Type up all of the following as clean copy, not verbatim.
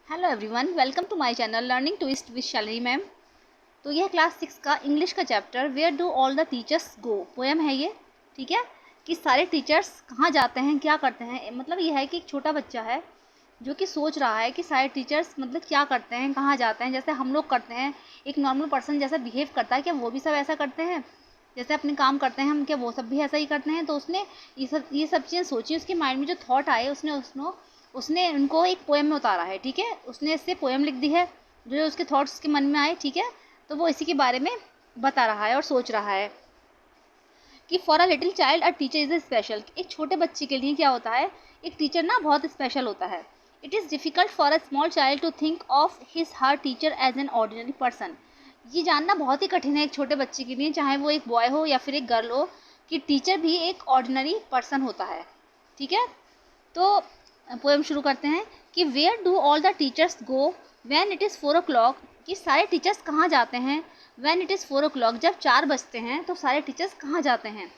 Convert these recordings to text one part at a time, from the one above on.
Hello everyone, welcome to my channel learning twist with Shalini ma'am. तो यह class 6 का English का chapter where do all the teachers go poem है ये। ठीक है, कि सारे टीचर्स कहाँ जाते हैं, क्या करते हैं। मतलब ये है कि एक छोटा बच्चा है जो कि सोच रहा है कि सारे टीचर्स मतलब क्या करते हैं, कहाँ जाते हैं। जैसे हम लोग करते हैं, एक नॉर्मल पर्सन जैसा बिहेव करता है, क्या वो भी सब ऐसा करते हैं? जैसे अपने काम करते हैं हम, क्या वो सब भी ऐसा ही करते हैं? तो उसने ये सब चीज़ें सोची, उसके माइंड में जो थॉट आए उसने उनको एक पोएम में उतारा है। ठीक है, उसने इससे पोएम लिख दी है, जो उसके थॉट्स उसके मन में आए। ठीक है, तो वो इसी के बारे में बता रहा है और सोच रहा है कि for a little child a teacher is special. एक छोटे बच्चे के लिए क्या होता है, एक टीचर ना बहुत स्पेशल होता है। It is difficult for a small child to think of his her teacher as an ordinary person. ये जानना बहुत ही कठिन है एक छोटे बच्चे के लिए, चाहे वो एक बॉय हो या फिर एक गर्ल हो, कि टीचर भी एक ऑर्डिनरी पर्सन होता है। ठीक है, तो पोएम शुरू करते हैं कि where do all the teachers go when it is 4 o'clock। कि सारे टीचर्स कहाँ जाते हैं व्हेन इट इज़ 4 o'clock, जब 4 बजते हैं तो सारे टीचर्स कहाँ जाते हैं।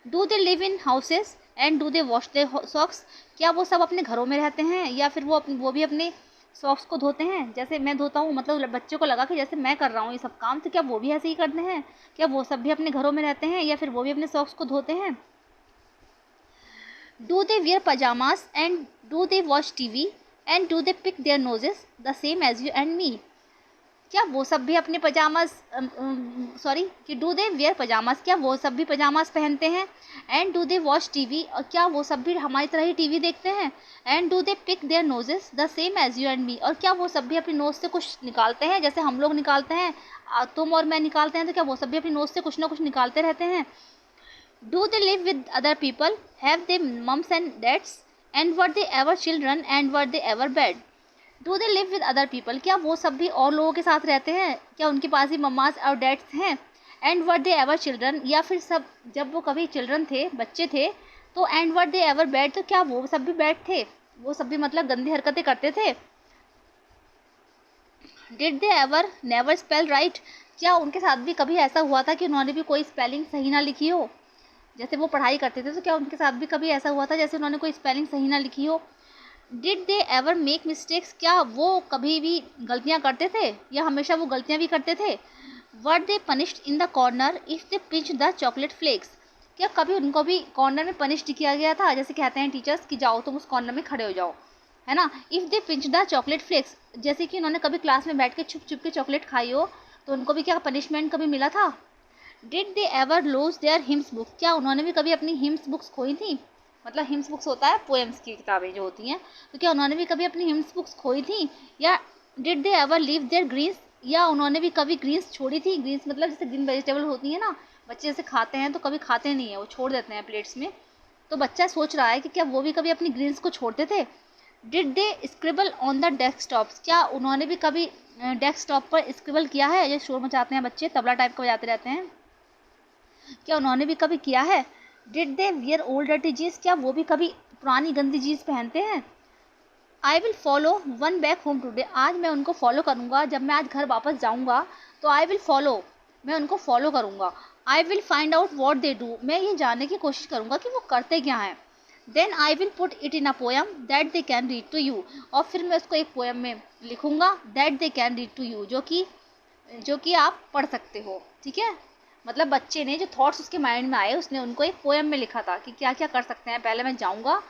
Do they live in houses and do they wash they socks. क्या वो सब अपने घरों में रहते हैं या फिर वो भी अपने सॉक्स को धोते हैं? जैसे मैं धोता हूँ, मतलब बच्चे को लगा कि जैसे मैं कर रहा हूँ ये सब काम, तो क्या वो भी ऐसे ही करते हैं? क्या वो सब भी अपने घरों में रहते हैं या फिर वो भी अपने सॉक्स को धोते हैं? Do they wear pajamas and do they watch TV and do they pick their noses the same as you and me? क्या वो सब भी अपने पजामास कि डू दे वेयर पजामास, क्या वो सब भी पजामास पहनते हैं? And do they watch TV, और क्या वो सब भी हमारी तरह ही टीवी देखते हैं? And do they pick their noses the same as you and me, और क्या वो सब भी अपनी नोज से कुछ निकालते हैं जैसे हम लोग निकालते हैं, तुम और मैं निकालते हैं? तो क्या वो सब भी अपनी नोज से कुछ ना कुछ निकालते रहते हैं? Do they live with other people? Have they mums and dads? And were they ever children and were they ever bad? Do they live with other people? क्या वो सब भी और लोगों के साथ रहते हैं? क्या उनके पास भी मम्मास और डैड्स हैं? And were they ever children? या फिर सब जब वो कभी चिल्ड्रन थे, बच्चे थे, तो and were they ever bad, तो क्या वो सब भी बैड थे? वो सब भी मतलब गंदी हरकतें करते थे? Did they ever never spell right? क्या उनके साथ भी कभी ऐसा हुआ था कि उन्होंने भी कोई स्पेलिंग सही ना लिखी हो? जैसे वो पढ़ाई करते थे तो क्या उनके साथ भी कभी ऐसा हुआ था जैसे उन्होंने कोई स्पेलिंग सही ना लिखी हो? Did they ever make mistakes, क्या वो कभी भी गलतियाँ करते थे या हमेशा वो गलतियाँ भी करते थे? Were they punished in the corner if they pinch the chocolate flakes, क्या कभी उनको भी कॉर्नर में पनिश किया गया था? जैसे कहते हैं टीचर्स कि जाओ तुम उस कॉर्नर में खड़े हो जाओ, है ना। If they pinch the chocolate flakes, जैसे कि उन्होंने कभी क्लास में बैठ के छुप छुप के चॉकलेट खाई हो, तो उनको भी क्या पनिशमेंट कभी मिला था? Did they ever lose their hymns books, क्या उन्होंने भी कभी अपनी हिम्स बुक्स खोई थी? मतलब हिम्स बुक्स होता है पोएम्स की किताबें जो होती हैं, तो क्या उन्होंने भी कभी अपनी हिम्स बुक्स खोई थी? या did they ever leave their greens, या उन्होंने भी कभी ग्रीन्स छोड़ी थी? ग्रीन्स मतलब जैसे ग्रीन वेजिटेबल होती है ना, बच्चे जैसे खाते हैं तो कभी खाते नहीं है, वो छोड़ देते हैं प्लेट्स में। तो बच्चा सोच रहा है कि क्या वो भी कभी अपनी ग्रीन्स को छोड़ते थे? Did they scribble on the desktops, क्या उन्होंने भी कभी डेस्कटॉप पर स्क्रिबल किया है? ये शोर मचाते हैं बच्चे, तबला टाइप का बजाते रहते हैं, क्या उन्होंने भी कभी किया है? Did they wear old dirty jeans, क्या वो भी कभी पुरानी गंदी जीन्स पहनते हैं? I will follow one back home today, आज मैं उनको फॉलो करूँगा, जब मैं आज घर वापस जाऊँगा तो आई विल फॉलो, मैं उनको फॉलो करूँगा। I will find out what they do, मैं ये जानने की कोशिश करूँगा कि वो करते क्या हैं। Then I will put it in a poem that they can read to you, और फिर मैं उसको एक पोएम में लिखूँगा that they can read to you, जो कि आप पढ़ सकते हो। ठीक है, मतलब बच्चे ने जो थॉट्स उसके माइंड में आए उसने उनको एक पोएम में लिखा था कि क्या क्या कर सकते हैं। पहले मैं जाऊँगा,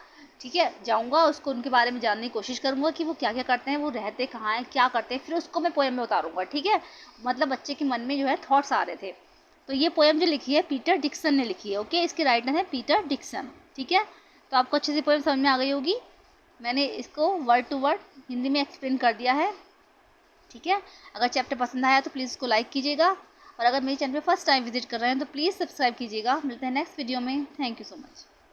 ठीक है, जाऊँगा उसको उनके बारे में जानने की कोशिश करूँगा कि वो क्या क्या करते हैं, वो रहते कहाँ हैं, क्या करते हैं, फिर उसको मैं पोएम में उतारूँगा। ठीक है, मतलब बच्चे के मन में जो है थॉट्स आ रहे थे। तो ये पोएम जो लिखी है पीटर डिक्सन ने लिखी है। ओके, इसके राइटर है पीटर डिक्सन। ठीक है, तो आपको अच्छे से पोएम समझ में आ गई होगी। मैंने इसको वर्ड टू वर्ड हिंदी में एक्सप्लेन कर दिया है। ठीक है, अगर चैप्टर पसंद आया तो प्लीज़ इसको लाइक कीजिएगा, और अगर मेरे चैनल पे फर्स्ट टाइम विजिट कर रहे हैं तो प्लीज़ सब्सक्राइब कीजिएगा। मिलते हैं नेक्स्ट वीडियो में। Thank you so much.